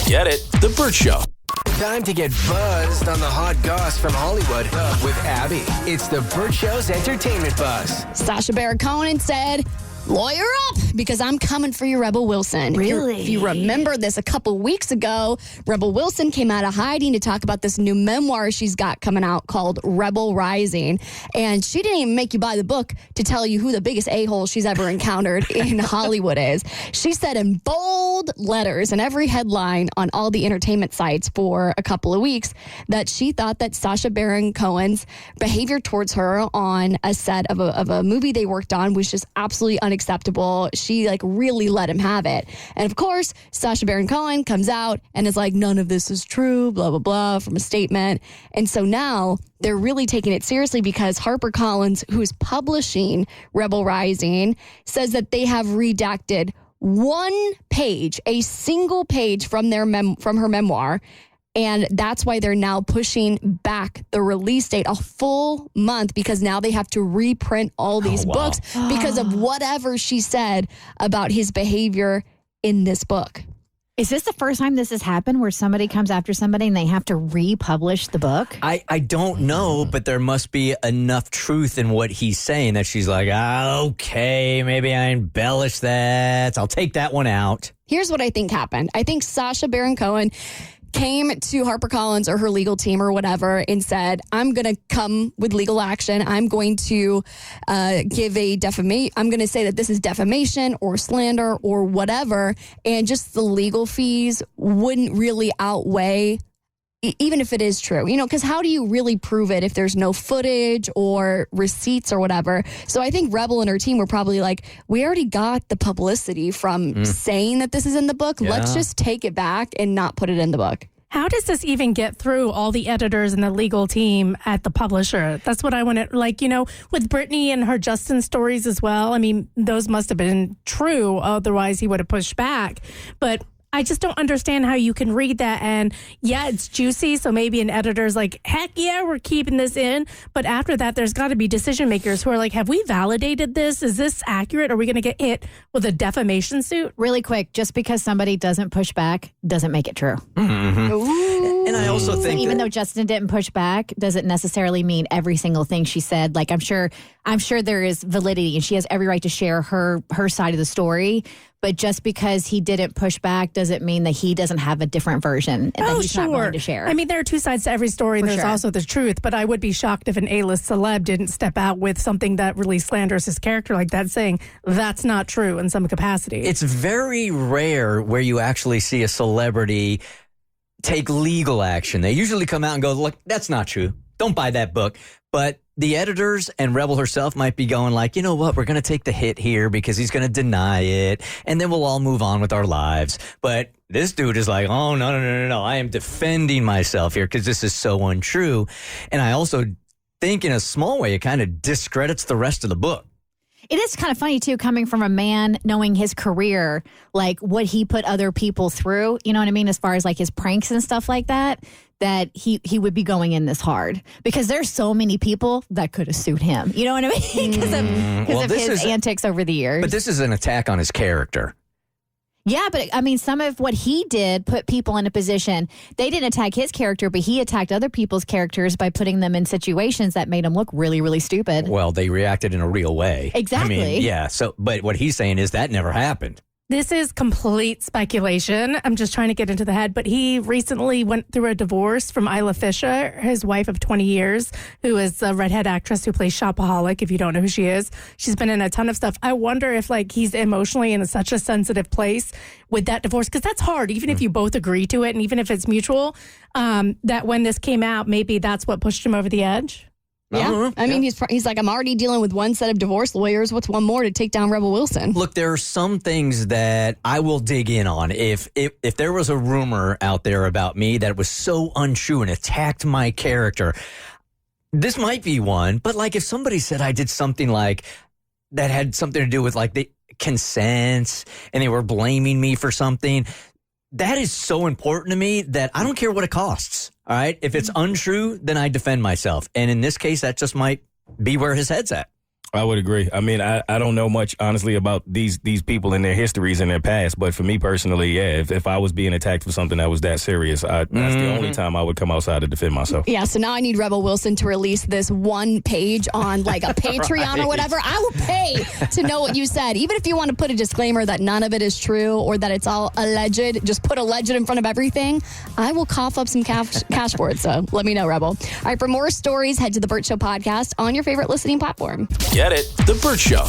Get it? The Bert Show. Time to get buzzed on the hot goss from Hollywood with Abby. It's the Bert Show's Entertainment Buzz. Sacha Baron Cohen said, lawyer up, because I'm coming for you, Rebel Wilson. Really? If you remember this, a couple weeks ago, Rebel Wilson came out of hiding to talk about this new memoir she's got coming out called Rebel Rising. And she didn't even make you buy the book to tell you who the biggest a-hole she's ever encountered in Hollywood is. She said in bold letters in every headline on all the entertainment sites for a couple of weeks that she thought that Sacha Baron Cohen's behavior towards her on a set of a movie they worked on was just absolutely unacceptable. She really let him have it. And of course, Sacha Baron Cohen comes out and is like, none of this is true, blah, blah, blah, from a statement. And so now they're really taking it seriously because HarperCollins, who's publishing Rebel Rising, says that they have redacted one page, a single page from her memoir. And that's why they're now pushing back the release date a full month, because now they have to reprint all these books because of whatever she said about his behavior in this book. Is this the first time this has happened where somebody comes after somebody and they have to republish the book? I don't know, but there must be enough truth in what he's saying that she's like, okay, maybe I embellished that. I'll take that one out. Here's what I think happened. I think Sacha Baron Cohen came to HarperCollins or her legal team or whatever and said, I'm going to come with legal action. I'm going to give a defamation. I'm going to say that this is defamation or slander or whatever. And just the legal fees wouldn't really outweigh, even if it is true, because how do you really prove it if there's no footage or receipts or whatever? So I think Rebel and her team were probably like, we already got the publicity from saying that this is in the book. Yeah. Let's just take it back and not put it in the book. How does this even get through all the editors and the legal team at the publisher? That's what I want to, with Britney and her Justin stories as well. I mean, those must have been true. Otherwise, he would have pushed back. But I just don't understand how you can read that and, yeah, it's juicy, so maybe an editor's like, heck yeah, we're keeping this in. But after that, there's got to be decision makers who are like, have we validated this? Is this accurate? Are we going to get hit with a defamation suit? Really quick, just because somebody doesn't push back doesn't make it true. Mm-hmm. And I also think even though Justin didn't push back, doesn't necessarily mean every single thing she said. Like, I'm sure there is validity and she has every right to share her side of the story. But just because he didn't push back doesn't mean that he doesn't have a different version that he's not willing to share. I mean, there are two sides to every story, and there's also the truth. But I would be shocked if an A-list celeb didn't step out with something that really slanders his character like that, saying that's not true in some capacity. It's very rare where you actually see a celebrity take legal action. They usually come out and go, look, that's not true. Don't buy that book. But the editors and Rebel herself might be going like, you know what, we're going to take the hit here because he's going to deny it, and then we'll all move on with our lives. But this dude is like, oh, no. I am defending myself here because this is so untrue. And I also think in a small way, it kind of discredits the rest of the book. It is kind of funny, too, coming from a man, knowing his career, like what he put other people through, you know what I mean, as far as like his pranks and stuff like that he would be going in this hard. Because there's so many people that could have sued him. You know what I mean? Because of his antics over the years. But this is an attack on his character. Yeah, but I mean, some of what he did put people in a position. They didn't attack his character, but he attacked other people's characters by putting them in situations that made them look really, really stupid. Well, they reacted in a real way. Exactly. I mean, yeah. So, but what he's saying is that never happened. This is complete speculation. I'm just trying to get into the head. But he recently went through a divorce from Isla Fisher, his wife of 20 years, who is a redhead actress who plays Shopaholic, if you don't know who she is. She's been in a ton of stuff. I wonder if he's emotionally in such a sensitive place with that divorce, because that's hard, even if you both agree to it and even if it's mutual, that when this came out, maybe that's what pushed him over the edge. Yeah. I mean, he's like, I'm already dealing with one set of divorce lawyers. What's one more to take down Rebel Wilson? Look, there are some things that I will dig in on. If there was a rumor out there about me that was so untrue and attacked my character, this might be one. But if somebody said I did something like that had something to do with the consent and they were blaming me for something, that is so important to me that I don't care what it costs. All right. If it's untrue, then I defend myself. And in this case, that just might be where his head's at. I would agree. I mean, I don't know much, honestly, about these people and their histories and their past. But for me personally, yeah, if I was being attacked for something that was that serious, that's the only time I would come outside to defend myself. Yeah, so now I need Rebel Wilson to release this one page on like a Patreon or whatever. I will pay to know what you said. Even if you want to put a disclaimer that none of it is true or that it's all alleged, just put alleged in front of everything. I will cough up some cash for it. So let me know, Rebel. All right, for more stories, head to the Bert Show podcast on your favorite listening platform. Get it? The Bert Show.